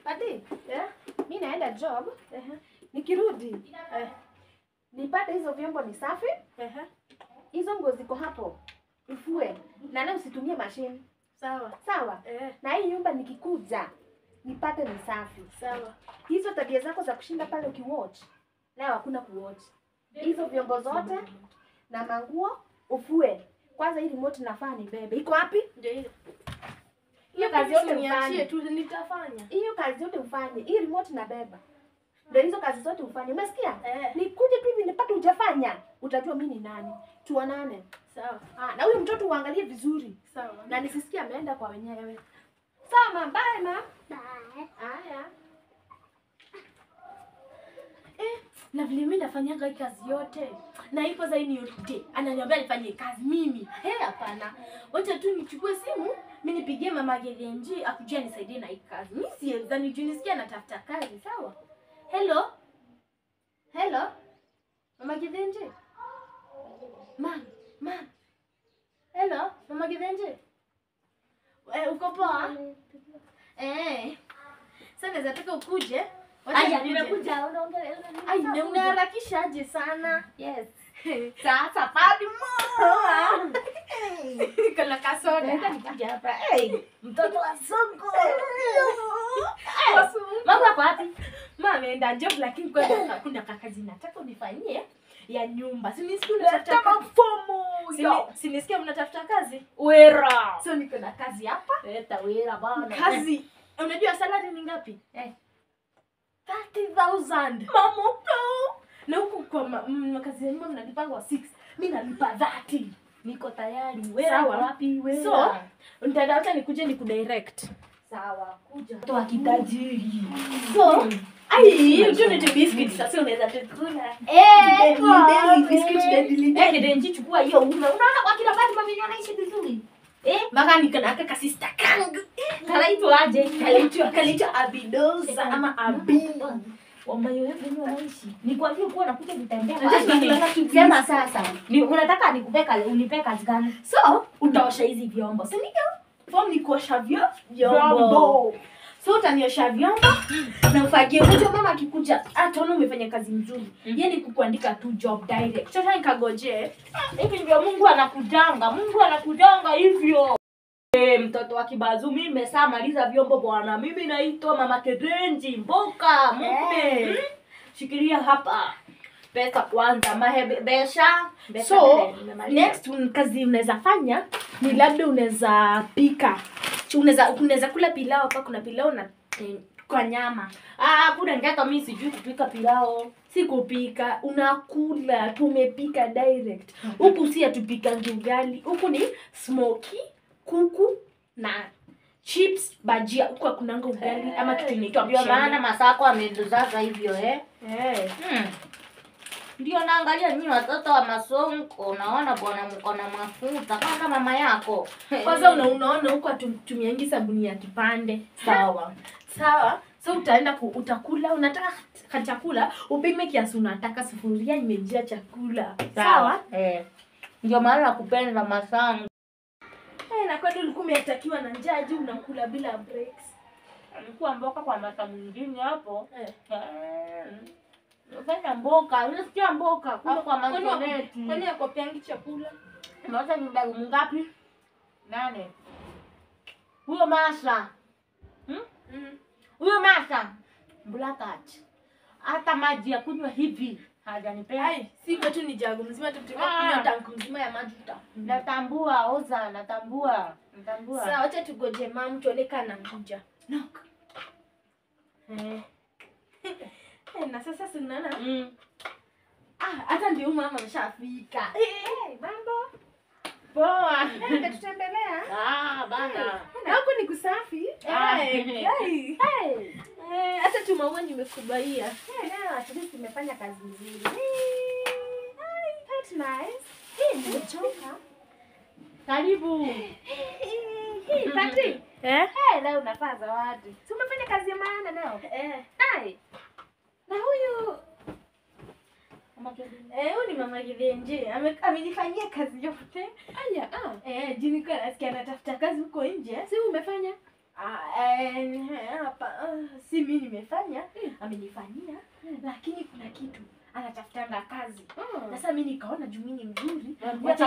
Ati, mimi naenda job. Nikirudi, nipate hizo vyombo ni safi. Hizo nguo ziko hapo. Ufue. Na leo usitumie machine. Sawa. Sawa? Na hii nyumba nikikuja nipate ni safi. Sawa. Hizo tabia zako za kushinda pale ukiwatch. Leo hakuna kuwatch. Hizo vyombo zote na manguo ufue. Kwanza hii remote nafaa ni bebe. Iko wapi? Ndio hiyo. Hiyo kazi yote niachie ufanye. tu nitafanya. Hiyo kazi yote ufanye. Hii remote na beba. Ndio hizo kazi zote ufanye. Umesikia? Nikuje tu hivi nipate hujafanya. Utajua mimi ni nani. Tuonane. Sawa. Na huyu mtoto uangalie vizuri. Sawa. Na nisisikie ameenda kwa wenyewe. Sawa mama, bye mama. Bye. Haya. Na vile mimi nafanyaga hii kazi yote. Na ipo zaini yote. Ananiambia nifanye kazi mimi. Hapana. Wacha tu nichukue simu, mimi nipigie mama Gelenji akuje nisaidie na hii kazi. Mimi siwezi nijisikia natafuta kazi, sawa? Hello? Hello? Mama Gelenji? Mama. Hello, Mama Gelenji? Uko poa? Sasa naweza taka ukuje. Aya, nimekuja. Unaongelea. Ai, unaharakisha aje sana? Yes. Sasa Fatima. Kana kasoda. Nenda nikuja hapa. Mtoto wa songo. Mama kwa wapi? Mama ameenda job lakini kwa kuna kakazi nataka unifanyie ya nyumba. Si nisikia unatafuta fomu. Si nisikia mnatafuta kazi? Wera. So niko na kazi hapa. Leta wera bana. Kazi. Unajua salary ni ngapi? 30,000. Mamoto. Na huko kwa kazi ya nyumba mnalipanga 6. Mimi nalipa 30. Niko tayari. Wera wapi wera? So, nitadauta nikuje nikudirect. Sawa, kuja. Toa kitajiri. So, ai, unajua biscuit sasa unaweza tukula. Biscuit deadly. Denji chukua hiyo una. Unaona kwa kila badi mami anaishi vizuri. Mpaka niko na kaka sister kangu. Kanaitwa aje? Kanaitwa Abidosa ama Abino. Wamayo hivi wanaishi. Nikwambie kuwa nakuja nitembea. Sema sasa. Unataka unipe kazi gani? So, utaosha hizi vyombo. Si ndio? Form ni kuosha vyombo. So utaniosha vyombo na ufagie. Unajua mama akikuja ataona umefanya kazi nzuri. Yeye ni kukuandika tu job direct. Sasa nikagoje. Hivi ndio Mungu anakudanga hivyo. Mtoto wa Kibazu mimi nimeshamaliza vyombo bwana. Mimi naitwa Mama Gelenji Mboka mume. Shikilia hapa. Pesa kwanza mahebesha. So next kazi unaweza fanya ni labda unaweza pika. Unaweza kula pilau hapa kuna pilau na kwa nyama. Kuna ngaka mimi sijui kupika pilau. Si kupika, unakula tumepika direct. Huku si atupika ugali. Huku ni smoky, kuku na chips, bajia. Huku kunanga ugali ama kitu inaitwa ndio maana Masako ameduzaza hivyo Ndio naangalia nyinyi watoto wa Masonko, naona bwana mko na mafuta kama mama yako. Kwanza unaona huko atumiangi sabuni ya kipande. Sawa. So utaenda utakula, unataka chakula, upime kiasi unataka, sufuria imejaa chakula. Sawa? Ndio maana nakupenda Masango. Na kwani ulikuwa umetakiwa na njaa juu unakula bila breaks. Alikuwa mboka kwa masa mwingine hapo. Unafanya mboka, unasikia mboka kule kwa Manzoneti. Kwani akopeangi chakula? Unaweza ni mbegu ngapi? 8. Huyo Masha. Huyo Masha. Blackart. Hata maji ya kunywa hivi hajanipea. Si kwetu ni jagu mzima tutumia tanku mzima ya maji tuta. Natambua oza, natambua. Sasa acha tugoje mama tuonekana mkuja. Knock. Na sasa sinaona. Hata ndio mama ameshafika. Mambo. Poa. Tutembelea. Bana. Na huko ni kusafi. Hata tu maua nimekubaia. Leo at least nimefanya kazi nzuri. That's nice. Nimechoka. Karibu. Pati. Leo unafaa zawadi. Si umefanya kazi ya maana leo? Na huyu huyu ni Mama Gelenji. Amenifanyia kazi yote. Jini kwa nasikia anatafuta kazi huko nje. Si umefanya? Hapa si mimi nimefanya, amenifanyia, lakini kuna kitu anatafutanga kazi. Sasa mimi nikaona juu mimi ni mzuri, Wacha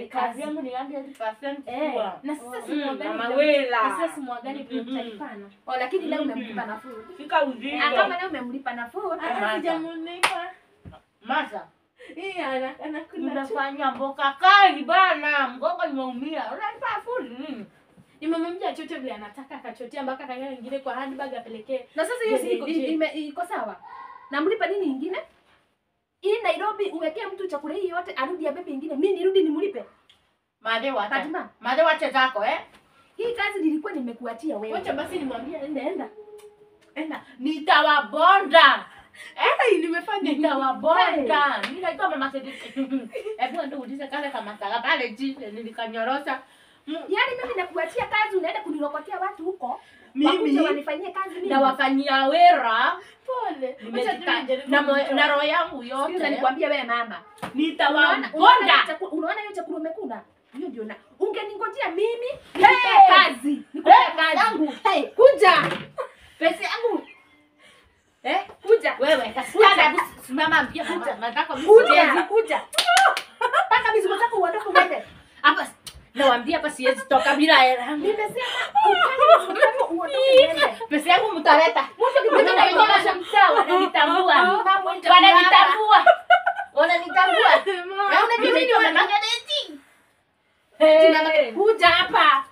kazi yangu ni 100% na sasa simwagani Mawela. na sasa simwagani vile tutalipana. Lakini leo umemlipa nafuu. Fika ujinga. Kama leo umemlipa nafuu, Sijamulipa. Masa. Anakula tu. Unafanya mboka kali bana. Mgongo imeumia. Unanipa full nini? Nimemwambia chochote vile anataka akachotea mpaka akaweka nyingine kwa handbag apelekee. na sasa hiyo si iko sawa. Namlipa nini nyingine? Hii Nairobi uwekee mtu chakula hii yote arudi abebe nyingine. Mimi nirudi nimlipe. Made wacha. Fatima. Made wacha zako Hii kazi nilikuwa nimekuatia wewe. Wacha basi nimwambie enda. Nitawabonda. Nimefanya Nitawabonda. Ninaitwa mama Sediki. Hebu ndo ulize kale kama sala pale chini nilikanyorosha. Yaani mimi nakuachia kazi unaenda kunirokotea watu huko. Mimi Wakuje wanifanyie kazi mimi. Na wafanyia wera. pole. Na roho yangu yote. Sasa nikwambie wewe mama. Nitawabonda. Unaona hiyo chakula umekula? Hiyo ndio na. Ungeningojea mimi nikupe kazi. Nikupe kazi. Kuja. Pesa yangu. Kuja. Wewe kasikia simama mpia kuja. Nataka Kuja. Paka mizigo zako uondoke uende. hapa. Nawaambia hapa siwezi toka bila hela. Nimesema ukali mizigo zako uondoke uende. Pesa yangu mtaleta. Mimi naikuwa mtaa wananitambua. Wananitambua. Wananitambua. Na unajua nini wanafanya nini? Kuja hapa.